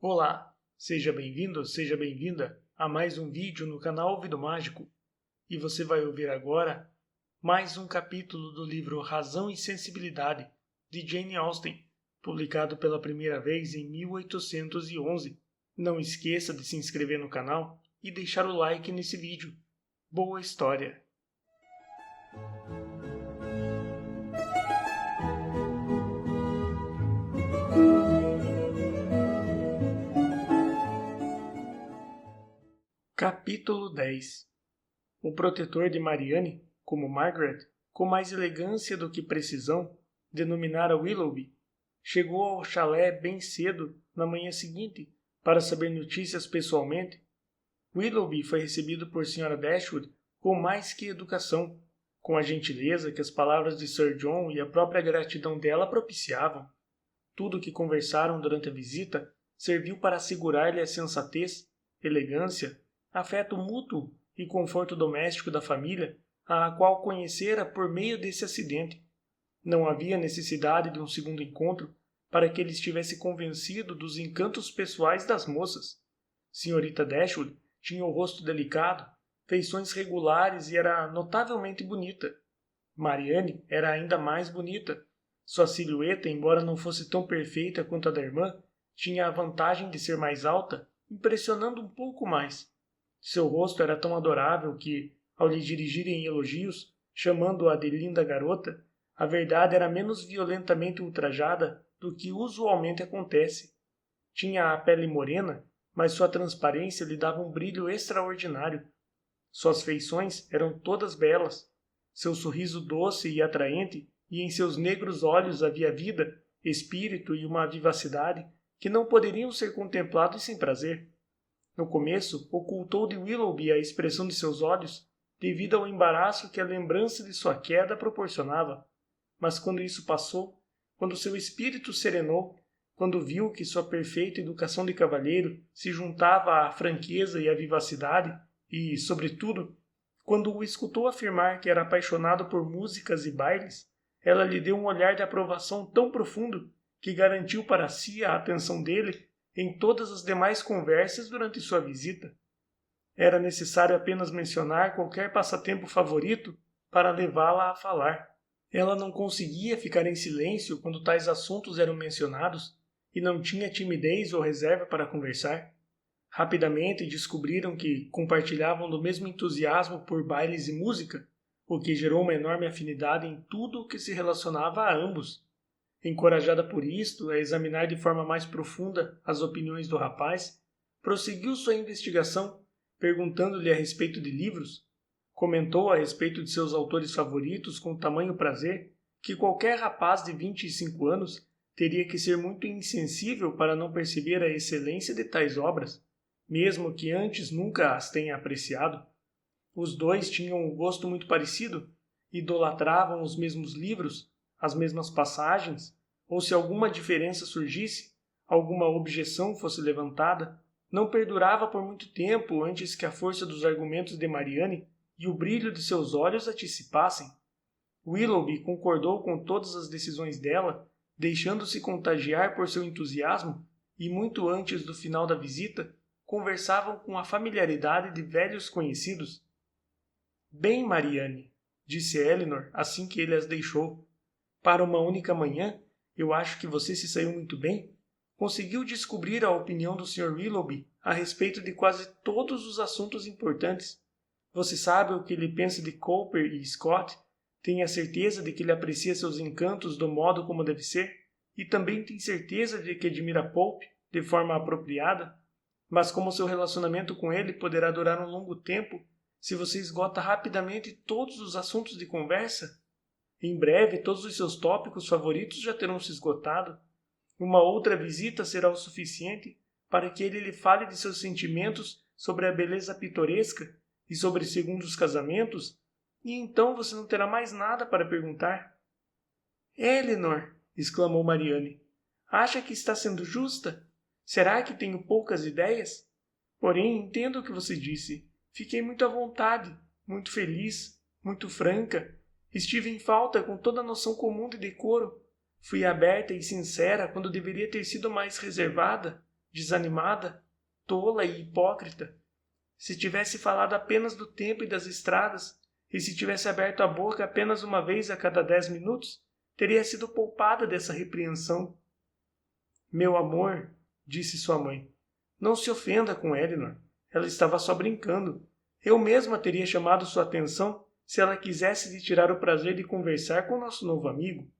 Olá, seja bem-vindo, seja bem-vinda a mais um vídeo no canal Ouvido Mágico. E você vai ouvir agora mais um capítulo do livro Razão e Sensibilidade, de Jane Austen, publicado pela primeira vez em 1811. Não esqueça de se inscrever no canal e deixar o like nesse vídeo. Boa história! Capítulo 10. O protetor de Marianne, como Margaret, com mais elegância do que precisão, denominara Willoughby, chegou ao chalé bem cedo na manhã seguinte para saber notícias pessoalmente. Willoughby foi recebido por Sra. Dashwood com mais que educação, com a gentileza que as palavras de Sir John e a própria gratidão dela propiciavam. Tudo o que conversaram durante a visita serviu para assegurar-lhe a sensatez, elegância, afeto mútuo e conforto doméstico da família, a qual conhecera por meio desse acidente. Não havia necessidade de um segundo encontro para que ele estivesse convencido dos encantos pessoais das moças. Senhorita Dashwood tinha o rosto delicado, feições regulares e era notavelmente bonita. Marianne era ainda mais bonita. Sua silhueta, embora não fosse tão perfeita quanto a da irmã, tinha a vantagem de ser mais alta, impressionando um pouco mais. Seu rosto era tão adorável que, ao lhe dirigirem elogios, chamando-a de linda garota, a verdade era menos violentamente ultrajada do que usualmente acontece. Tinha a pele morena, mas sua transparência lhe dava um brilho extraordinário. Suas feições eram todas belas. Seu sorriso doce e atraente, e em seus negros olhos havia vida, espírito e uma vivacidade que não poderiam ser contemplados sem prazer. No começo, ocultou de Willoughby a expressão de seus olhos, devido ao embaraço que a lembrança de sua queda proporcionava. Mas quando isso passou, quando seu espírito serenou, quando viu que sua perfeita educação de cavalheiro se juntava à franqueza e à vivacidade, e, sobretudo, quando o escutou afirmar que era apaixonado por músicas e bailes, ela lhe deu um olhar de aprovação tão profundo que garantiu para si a atenção dele em todas as demais conversas durante sua visita. Era necessário apenas mencionar qualquer passatempo favorito para levá-la a falar. Ela não conseguia ficar em silêncio quando tais assuntos eram mencionados e não tinha timidez ou reserva para conversar. Rapidamente descobriram que compartilhavam do mesmo entusiasmo por bailes e música, o que gerou uma enorme afinidade em tudo o que se relacionava a ambos. Encorajada por isto a examinar de forma mais profunda as opiniões do rapaz, prosseguiu sua investigação, perguntando-lhe a respeito de livros. Comentou a respeito de seus autores favoritos com tamanho prazer que qualquer rapaz de 25 anos teria que ser muito insensível para não perceber a excelência de tais obras, mesmo que antes nunca as tenha apreciado. Os dois tinham um gosto muito parecido, idolatravam os mesmos livros, as mesmas passagens, ou se alguma diferença surgisse, alguma objeção fosse levantada, não perdurava por muito tempo antes que a força dos argumentos de Marianne e o brilho de seus olhos antecipassem. Willoughby concordou com todas as decisões dela, deixando-se contagiar por seu entusiasmo, e muito antes do final da visita, conversavam com a familiaridade de velhos conhecidos. Bem, Marianne, disse Elinor assim que ele as deixou, para uma única manhã, eu acho que você se saiu muito bem. Conseguiu descobrir a opinião do Sr. Willoughby a respeito de quase todos os assuntos importantes. Você sabe o que ele pensa de Cowper e Scott, tem a certeza de que ele aprecia seus encantos do modo como deve ser, e também tem certeza de que admira Pope de forma apropriada. Mas como seu relacionamento com ele poderá durar um longo tempo, se você esgota rapidamente todos os assuntos de conversa? Em breve, todos os seus tópicos favoritos já terão se esgotado. Uma outra visita será o suficiente para que ele lhe fale de seus sentimentos sobre a beleza pitoresca e sobre segundos casamentos, e então você não terá mais nada para perguntar. Elinor, exclamou Marianne, acha que está sendo justa? Será que tenho poucas ideias? Porém, entendo o que você disse. Fiquei muito à vontade, muito feliz, muito franca. Estive em falta com toda a noção comum de decoro. Fui aberta e sincera quando deveria ter sido mais reservada. desanimada, tola e hipócrita. Se tivesse falado apenas do tempo e das estradas, e se tivesse aberto a boca apenas uma vez a cada 10 minutos, teria sido poupada dessa repreensão. Meu amor, disse sua mãe, não se ofenda com Elinor. Ela estava só brincando. Eu mesma teria chamado sua atenção se ela quisesse lhe tirar o prazer de conversar com nosso novo amigo.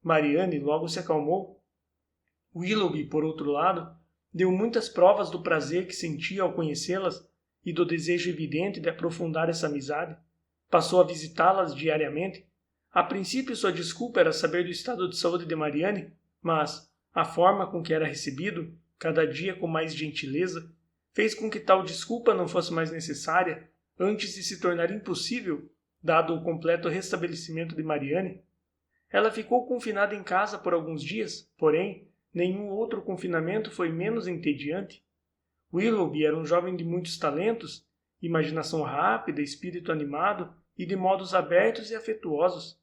Marianne logo se acalmou. Willoughby, por outro lado, deu muitas provas do prazer que sentia ao conhecê-las e do desejo evidente de aprofundar essa amizade. Passou a visitá-las diariamente. A princípio, sua desculpa era saber do estado de saúde de Marianne, mas a forma com que era recebido, cada dia com mais gentileza, fez com que tal desculpa não fosse mais necessária antes de se tornar impossível, dado o completo restabelecimento de Marianne. Ela ficou confinada em casa por alguns dias, porém, nenhum outro confinamento foi menos entediante. Willoughby era um jovem de muitos talentos, imaginação rápida, espírito animado e de modos abertos e afetuosos.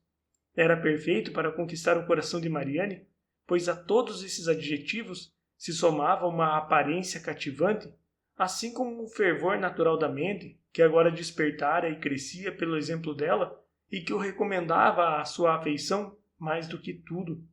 Era perfeito para conquistar o coração de Marianne, pois a todos esses adjetivos se somava uma aparência cativante, assim como o fervor natural da mente, que agora despertara e crescia pelo exemplo dela e que o recomendava à sua afeição mais do que tudo.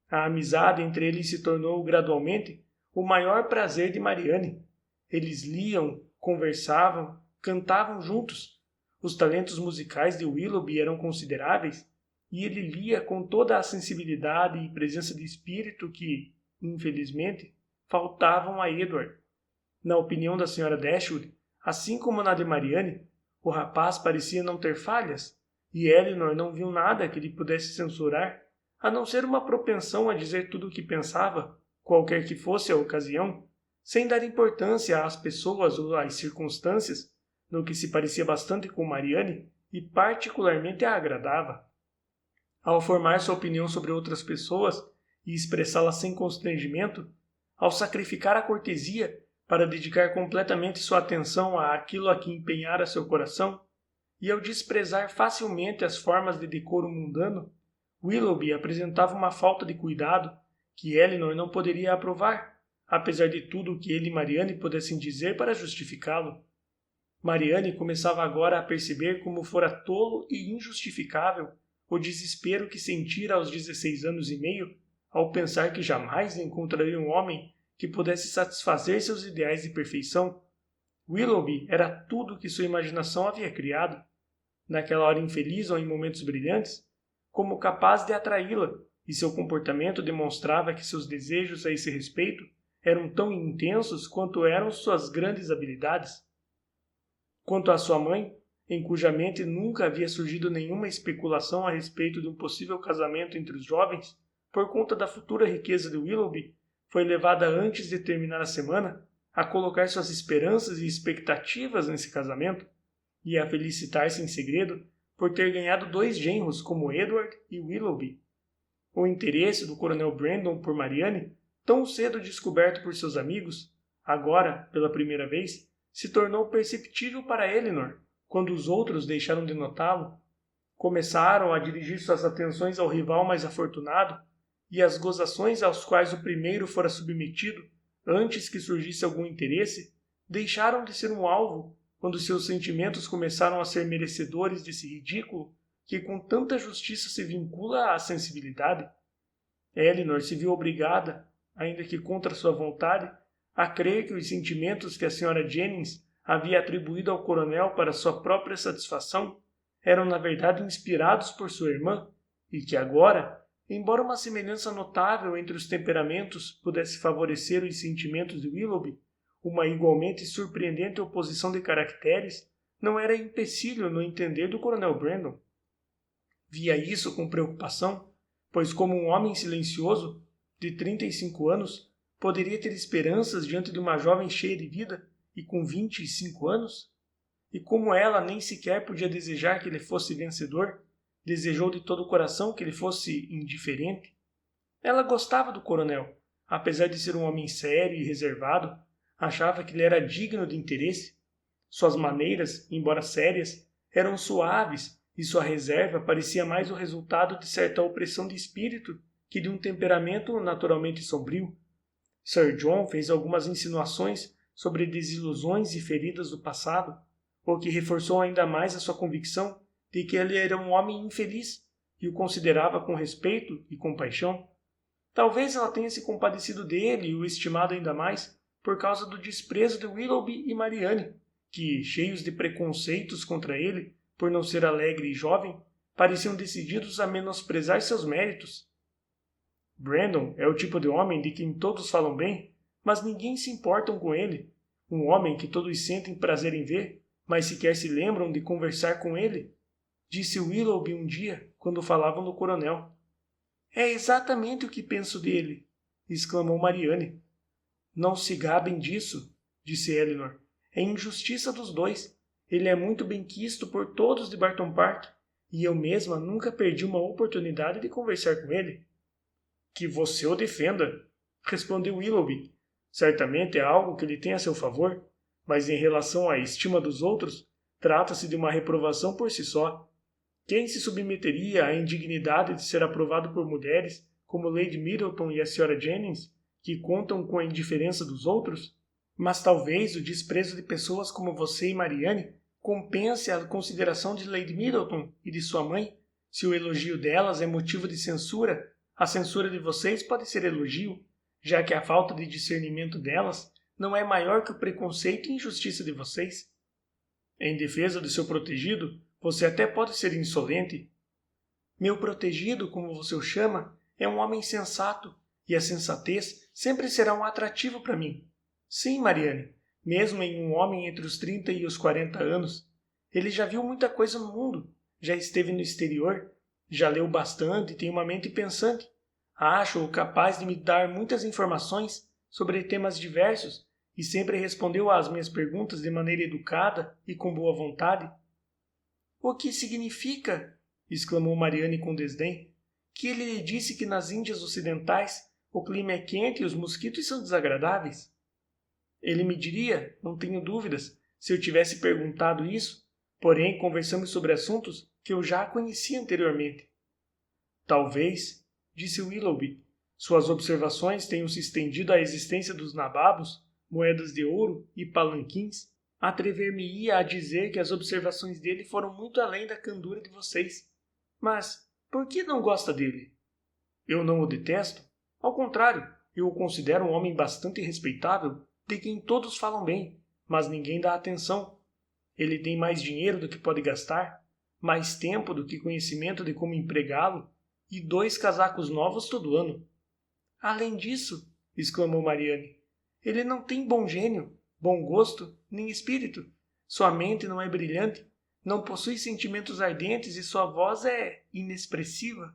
A amizade entre eles se tornou gradualmente o maior prazer de Marianne. Eles liam, conversavam, cantavam juntos. Os talentos musicais de Willoughby eram consideráveis, e ele lia com toda a sensibilidade e presença de espírito que, infelizmente, faltavam a Edward. Na opinião da Sra. Dashwood, assim como na de Marianne, o rapaz parecia não ter falhas, e Elinor não viu nada que lhe pudesse censurar, a não ser uma propensão a dizer tudo o que pensava, qualquer que fosse a ocasião, sem dar importância às pessoas ou às circunstâncias, no que se parecia bastante com Marianne e particularmente a agradava. Ao formar sua opinião sobre outras pessoas e expressá-la sem constrangimento, ao sacrificar a cortesia para dedicar completamente sua atenção àquilo a que empenhara seu coração, e ao desprezar facilmente as formas de decoro mundano, Willoughby apresentava uma falta de cuidado que Elinor não poderia aprovar, apesar de tudo o que ele e Marianne pudessem dizer para justificá-lo. Marianne começava agora a perceber como fora tolo e injustificável o desespero que sentira aos 16 anos e meio ao pensar que jamais encontraria um homem que pudesse satisfazer seus ideais de perfeição. Willoughby era tudo o que sua imaginação havia criado. Naquela hora infeliz ou em momentos brilhantes, como capaz de atraí-la, e seu comportamento demonstrava que seus desejos a esse respeito eram tão intensos quanto eram suas grandes habilidades. Quanto à sua mãe, em cuja mente nunca havia surgido nenhuma especulação a respeito de um possível casamento entre os jovens, por conta da futura riqueza de Willoughby, foi levada antes de terminar a semana a colocar suas esperanças e expectativas nesse casamento, e a felicitar-se em segredo por ter ganhado 2 genros como Edward e Willoughby. O interesse do coronel Brandon por Marianne, tão cedo descoberto por seus amigos, agora, pela primeira vez, se tornou perceptível para Elinor, quando os outros deixaram de notá-lo. Começaram a dirigir suas atenções ao rival mais afortunado, e as gozações aos quais o primeiro fora submetido, antes que surgisse algum interesse, deixaram de ser um alvo, quando seus sentimentos começaram a ser merecedores desse ridículo que com tanta justiça se vincula à sensibilidade. Elinor se viu obrigada, ainda que contra sua vontade, a crer que os sentimentos que a Sra. Jennings havia atribuído ao coronel para sua própria satisfação eram na verdade inspirados por sua irmã, e que agora, embora uma semelhança notável entre os temperamentos pudesse favorecer os sentimentos de Willoughby, uma igualmente surpreendente oposição de caracteres não era empecilho no entender do coronel Brandon. Via isso com preocupação, pois como um homem silencioso, de 35 anos, poderia ter esperanças diante de uma jovem cheia de vida e com 25 anos? E como ela nem sequer podia desejar que ele fosse vencedor, desejou de todo o coração que ele fosse indiferente. Ela gostava do coronel, apesar de ser um homem sério e reservado, achava que ele era digno de interesse. Suas maneiras, embora sérias, eram suaves e sua reserva parecia mais o resultado de certa opressão de espírito que de um temperamento naturalmente sombrio. Sir John fez algumas insinuações sobre desilusões e feridas do passado, o que reforçou ainda mais a sua convicção de que ele era um homem infeliz e o considerava com respeito e compaixão. Talvez ela tenha se compadecido dele e o estimado ainda mais por causa do desprezo de Willoughby e Marianne, que, cheios de preconceitos contra ele por não ser alegre e jovem, pareciam decididos a menosprezar seus méritos. Brandon é o tipo de homem de quem todos falam bem, mas ninguém se importam com ele. Um homem que todos sentem prazer em ver, mas sequer se lembram de conversar com ele, disse Willoughby um dia, quando falavam do coronel. É exatamente o que penso dele, exclamou Marianne. Não se gabem disso, disse Elinor. É injustiça dos dois. Ele é muito benquisto por todos de Barton Park, e eu mesma nunca perdi uma oportunidade de conversar com ele. Que você o defenda, respondeu Willoughby. Certamente é algo que ele tem a seu favor, mas em relação à estima dos outros, trata-se de uma reprovação por si só. Quem se submeteria à indignidade de ser aprovado por mulheres como Lady Middleton e a Sra. Jennings, que contam com a indiferença dos outros? Mas talvez o desprezo de pessoas como você e Marianne compense a consideração de Lady Middleton e de sua mãe. Se o elogio delas é motivo de censura, a censura de vocês pode ser elogio, já que a falta de discernimento delas não é maior que o preconceito e injustiça de vocês. Em defesa de seu protegido, você até pode ser insolente. Meu protegido, como você o chama, é um homem sensato, e a sensatez sempre será um atrativo para mim. Sim, Marianne, mesmo em um homem entre os 30 e os 40 anos. Ele já viu muita coisa no mundo, já esteve no exterior, já leu bastante e tem uma mente pensante. Acho-o capaz de me dar muitas informações sobre temas diversos e sempre respondeu às minhas perguntas de maneira educada e com boa vontade. O que significa, exclamou Marianne com desdém, que ele lhe disse que nas Índias Ocidentais o clima é quente e os mosquitos são desagradáveis? Ele me diria, não tenho dúvidas, se eu tivesse perguntado isso, porém conversamos sobre assuntos que eu já conhecia anteriormente. Talvez, disse Willoughby, suas observações tenham se estendido à existência dos nababos, moedas de ouro e palanquins. Atrever-me-ia a dizer que as observações dele foram muito além da candura de vocês. Mas por que não gosta dele? Eu não o detesto. Ao contrário, eu o considero um homem bastante respeitável, de quem todos falam bem, mas ninguém dá atenção. Ele tem mais dinheiro do que pode gastar, mais tempo do que conhecimento de como empregá-lo, e 2 casacos novos todo ano. Além disso, exclamou Marianne, ele não tem bom gênio, bom gosto, nem espírito. Sua mente não é brilhante, não possui sentimentos ardentes e sua voz é inexpressiva.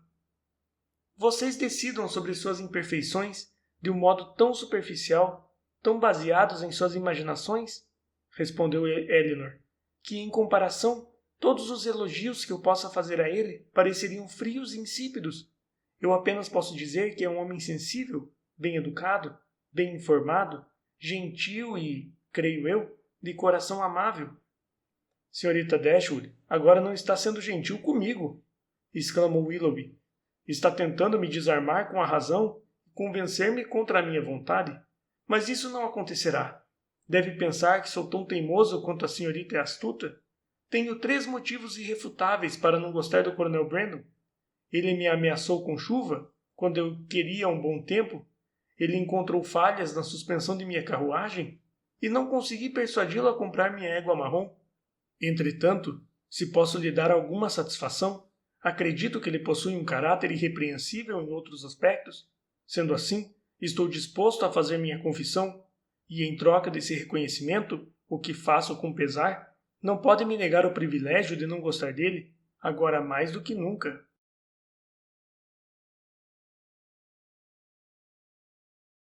Vocês decidam sobre suas imperfeições de um modo tão superficial, tão baseados em suas imaginações? Respondeu Elinor, que em comparação, todos os elogios que eu possa fazer a ele pareceriam frios e insípidos. Eu apenas posso dizer que é um homem sensível, bem educado, bem informado, gentil e, creio eu, de coração amável. Senhorita Dashwood, agora não está sendo gentil comigo, exclamou Willoughby. Está tentando me desarmar com a razão e convencer-me contra a minha vontade. Mas isso não acontecerá. Deve pensar que sou tão teimoso quanto a senhorita é astuta. Tenho 3 motivos irrefutáveis para não gostar do Coronel Brandon. Ele me ameaçou com chuva, quando eu queria um bom tempo. Ele encontrou falhas na suspensão de minha carruagem e não consegui persuadi-lo a comprar minha égua marrom. Entretanto, se posso lhe dar alguma satisfação, acredito que ele possui um caráter irrepreensível em outros aspectos. Sendo assim, estou disposto a fazer minha confissão, e em troca desse reconhecimento, o que faço com pesar, não pode me negar o privilégio de não gostar dele, agora mais do que nunca.